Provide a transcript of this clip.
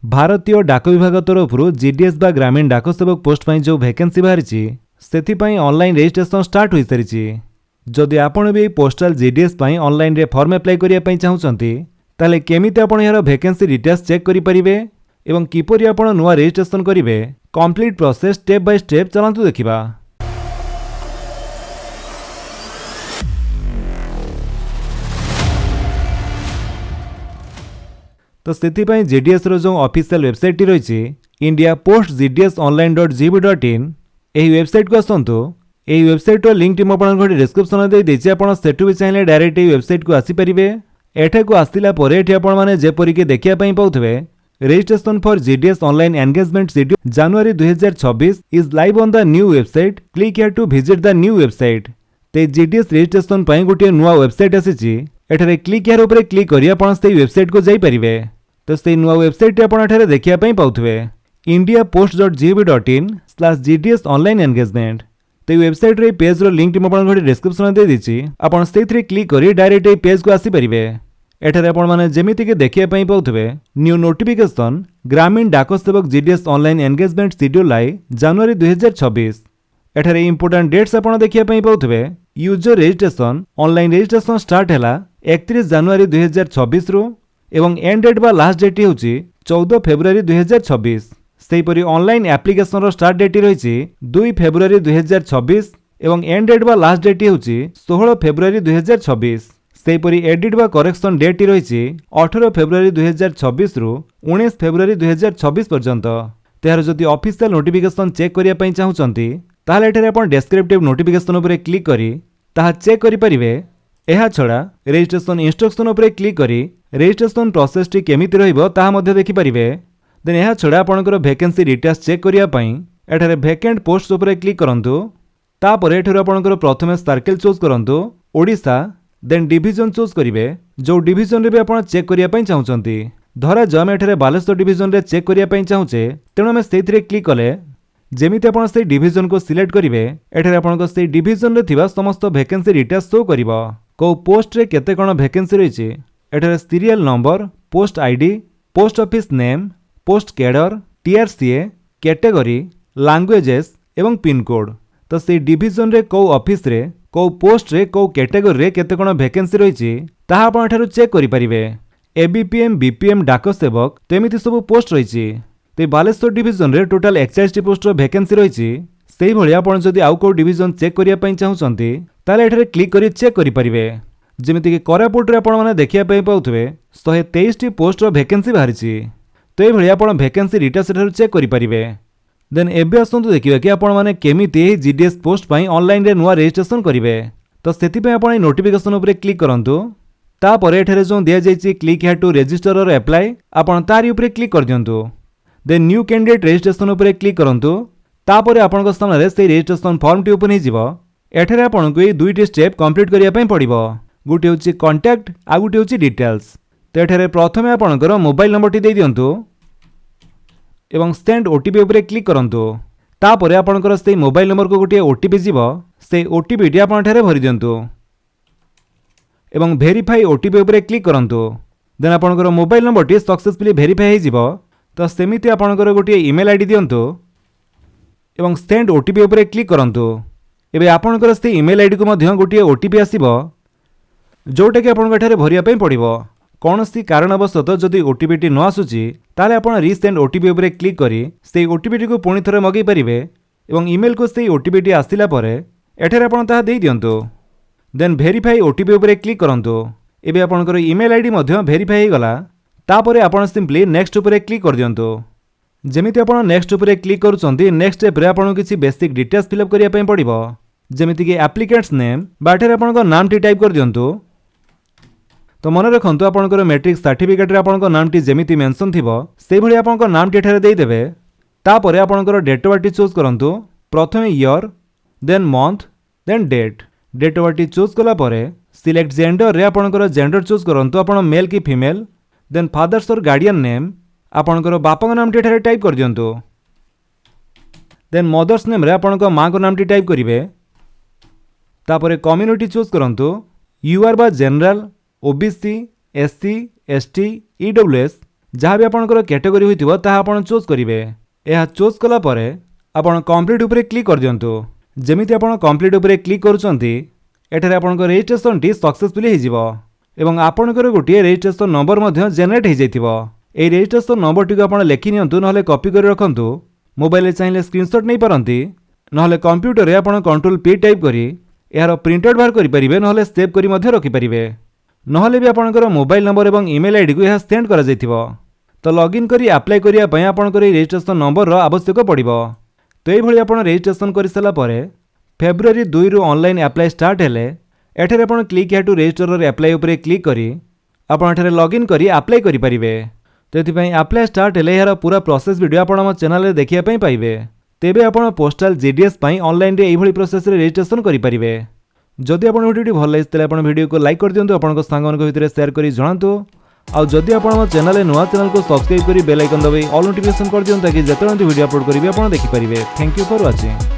भारतीय डाक विभाग तरफ जीडीएस बा ग्रामीण डाक सेवक पोस्ट पर जो वैकेंसी बाहरी से ऑनलाइन रजिस्ट्रेशन स्टार्ट हो सारी। जदि आपण भी पोस्टाल जीडीएस ऑनलाइन रे फॉर्म अप्लाई करने चाहते ताले केमिति आपण यार वैकेंसी डिटेल्स चेक करेंगे एवं किपरि आपण नुआ रजिस्ट्रेशन करेंगे complete process step by step चलतु देखा। तो से जीडीएस रो जो ऑफिशियल वेबसाइट रही India post GDS online .gov.in यही वेबसाइट को आसतु। यही वेबसाइट लिंक मो डिस्क्रिप्शन दे देछि आपण सेठु भी चाहिए डायरेक्ट यही वेबसाइट को आसीपारे। एठा को आसला परे एठी आपण माने जेपरिके देखिया पई पाउथबे registration for GDS online engagement schedule January 2026 is live on the new website click here to visit the new website. ते जीडीएस रजिस्ट्रेशन पई गोटे नुआ वेबसाइट आसीछि एठारे क्लिक हियर ऊपर क्लिक करी आपण से वेबसाइट को जाई परिबे। तो से नुआ वेबसाइट आपण एठारे देखिया पई पाउथबे indiapost.gov.in/gds ऑनलाइन एंगेजमेंट। तो वेबसाइट रे पेज रो लिंक मो आपण डिस्क्रिप्शन दे दिछि आपण सेथरे क्लिक करी डायरेक्ट ए पेज को आसी परिबे। एठारे आपण माने जेमिति के देखिया पई पाउथबे new notification Gramin Dak Sevak GDS online engagement schedule आई जनवरी 2026। एठारे इंपोर्टेंट डेट्स आपण देखिया पई पाउथबे user registration online registration start हैला 31 जनवरी 2026 रो एवं एंड डेट बा लास्ट डेट होची 14 फेब्रुआरी 2026। सेहीपरि ऑनलाइन एप्लिकेशन रो स्टार्ट डेट रही 2 फेब्रुआरी 2026 एवं एंड डेट बा लास्ट डेट होची 16 फेब्रुआरी 2026। सेहीपरि एडिट बा करेक्शन डेट रही 18 फेब्रुआरी 2026 रु 19 फेब्रुआरी 2026 पर्यंत। तार जदि ऑफिशियल नोटिफिकेशन चेक करिया पई चाहुचंती ताले एठारे आपण डेस्क्रिप्टिव नोटिफिकेशन उपरे क्लिक करी ताहा चेक करि परिबे। एहा छडा रजिस्ट्रेशन इंस्ट्रक्शन उपरे क्लिक करी रजिस्ट्रेशन प्रोसेस टी केमिति रहइबो ताहा मध्ये देखि परिबे। देन एहा छडा आपणकर वैकेंसी डिटेल्स चेक करिया पई एठारे वैकेंट पोस्ट उपरे क्लिक करंतु। तापरे एठारे आपणकर प्रथमे सर्कल चूज करंतु ओडिसा देन डिवीजन चूज करिवे जो डिवीजन रे भी आपण चेक करिया पई चाहुचंती। धरा जो हम एठारे बालेश्वर डिवीजन रे चेक करिया पई चाहुचे तेणु हम सेथिरे क्लिक कले जेमिति आपण से डिवीजन को सिलेक्ट करिवे एठारे आपणकर से डिवीजन रे थिबा समस्त वैकेंसी डिटेल्स शो करिवो। को पोस्ट रे केते कोन वैकेंसी रहिछि एठारे serial number post ID post office name post cadre TRCA category languages एवं पिन कोड। तो से डिवीजन रे को ऑफिस रे को पोस्ट रे को कैटेगरी रे केते कोन वैकेंसी रहिछि ताहा आपण एठारु चेक करि परिबे। एबीपीएम बीपीएम डाक सेवक तेमिति सब पोस्ट रहिछि। ते बालेश्वर डिवीजन रे टोटल 41 पोस्ट रो वैकेंसी रहिछि। सेही भଳି आपण जदि आउ को डिवीजन चेक करिया पई चाहुचंती ताले एठारे क्लिक करी चेक करि परिबे। जेमिति कि कोरापुट रे आपण माने देखिया पई पाउथबे 123 टी पोस्ट रो वैकेंसी बाहरिछि। तो ये भଳି आपण वैकेंसी डिटेल्स एठारु चेक करि परिबे। देन एबे आसंतु देखिबा कि आपण माने केमिति जीडीएस पोस्ट पई ऑनलाइन रे नुआ रजिस्ट्रेशन करिवे। तो सेति पई आपण नोटिफिकेशन उपरे क्लिक करंतु। तापरे एठारे जो दिया जायछि क्लिक हियर टू रजिस्टर और अप्लाई आपण तारि उपरे क्लिक कर दियंतु। देन न्यू कैंडिडेट रजिस्ट्रेशन उपरे क्लिक करंतु। तापरे आपनक सामने से रजिस्ट्रेशन फॉर्म टी ओपन हिजिवो। एठारे आपनक ए दुईटी स्टेप कंप्लीट करिया पई पड़िवो। गुटे होछि कांटेक्ट आ गुटे होछि डिटेल्स। तो एठारे प्रथमे आपनकर मोबाइल नंबर टी दे दियंतु एवं सेंड ओटीपी उपरे क्लिक करंतु। तापरे आपनकर से मोबाइल नंबर को गोटे ओटीपी जीवो से ओटीपी टी आपण एठारे भरि दियंतु एवं वेरीफाई ओटीपी उपरे क्लिक करंतु। देन आपनकर मोबाइल नंबर टी सक्सेसफुली वेरीफाई हे जीवो। तो सेमिति आपनकर गोटे ईमेल आईडी दियंतु एवं सेंड ओटीपी उपरे क्लिक करंतु। एबे आपनकर से ईमेल आईडी को मध्य गोटे ओटीपी आसीबो जोटा कि आपन एठारे भरिया पई पड़िबो। कौनसी कारणवशत जदि ओटीपी टी न आसुची ताले आपण रीसेंड ओटीपी उपरे क्लिक करी से ओटीपी टी को पुणी थरे मगै परिबे एवं ईमेल को से ओटीपी टी आसिला परे एठारे आपण ताहा देई दियंतु। देन वेरीफाई ओटीपी उपरे क्लिक करंतु। एबे आपनकर ईमेल आईडी मध्य वेरीफाई हे गला। तापरे आपण सिंपली नेक्स्ट उपरे क्लिक कर दियंतु। जेमिति आपण नेक्स्ट उपरे क्लिक करूचंती नेक्स्ट स्टेप रे आपण किछि बेसिक डिटेल्स फिल अप करिया पई पड़िबो। जेमिति कि एप्लिकेंट्स नेम बाठरे आपनकर नाम टी टाइप कर दियंतु। तो मन रखु आपंकर मैट्रिक सर्टिफिकेट रे आपंकर नाम टी जेमिति मेंशन थिबो सेही भଳି आपंकर नाम टी एठारे देई देबे। तापरे आपंकर डेट ऑफ बर्थ चूज करंतु। प्रथमे year then month then date. Date of birth choose कला परे सिलेक्ट जेंडर रे आपंकर जेंडर चूज करंतु आपण मेल की फीमेल। देन फादर्स और गार्डियन नेम आपंकर बापा नाम टी एठारे टाइप कर दियंतु। देन मदर्स नेम रे आपंकर मां को नाम टी टाइप करिवे। तापरे कम्युनिटी चूज करंतु। यूआर बा general OBC SC ST EWS जहाँ भी आपंकर कैटेगोरी होइतिबो ताहा आपण चूज करेंगे। यह चूज कला परे आपण कंप्लीट उपरे क्लिक कर दियंतु। जेमिति आपण कंप्लीट उपरे क्लिक करूचंती एठारे आपणकर रजिस्ट्रेशन टी सक्सेसफुली होइजिवो एवं आपणकर गोटे रजिस्ट्रेशन नंबर मध्य जेनेरेट हो जाइतिबो। एई रजिस्ट्रेशन नंबर टी आपण लेखि नियंतु नहले कॉपी कर रखंतु। मोबाइल रे चाहिले स्क्रीनशॉट नै पारंती नहले कंप्यूटर रे आपण कंट्रोल पी टाइप करी यार प्रिंट आउट बाहर करि परिबे नहले सेव करी मध्य रखि परिबे। नहले भी आपणकर मोबाइल नंबर एवं ईमेल आईडी को यह सेंड करा जाइतिबो। तो लॉगिन करी अप्लाई करिया पय आपणकर रजिस्ट्रेशन नंबर रो आवश्यक पड़िबो। तो ये भली आपण रजिस्ट्रेशन कर सारा परे फेब्रुआरी 2 रु ऑनलाइन अप्लाई स्टार्ट हेले एठारे आपण क्लिक हियर टू रजिस्टर और अप्लाई उपरे क्लिक करी आपण एठारे लॉगिन करी अप्लाई करि परिबे। तो एथिपई अप्लाई स्टार्ट हेले यार पूरा प्रोसेस वीडियो आपण हम चैनल रे देखिया पई पाइबे। तेबे आपण पोस्टल जीडीएस पई ऑनलाइन रे एई भली प्रोसेस रे रजिस्ट्रेशन करि परिबे। जदि आपण वीडियो भल लागितले आपण वीडियो को लाइक कर दियंतु आपण सांगन भितर शेयर करी जणांतु। आ जदि आपण हम चैनल नुआ चैनल को सब्सक्राइब करी बेल आइकन दबाई ऑल नोटिफिकेशन कर दियंतु ताकि जेतेବେଳେ वीडियो अपलोड करिवे आपण देखि परिबे। Thank you for watching.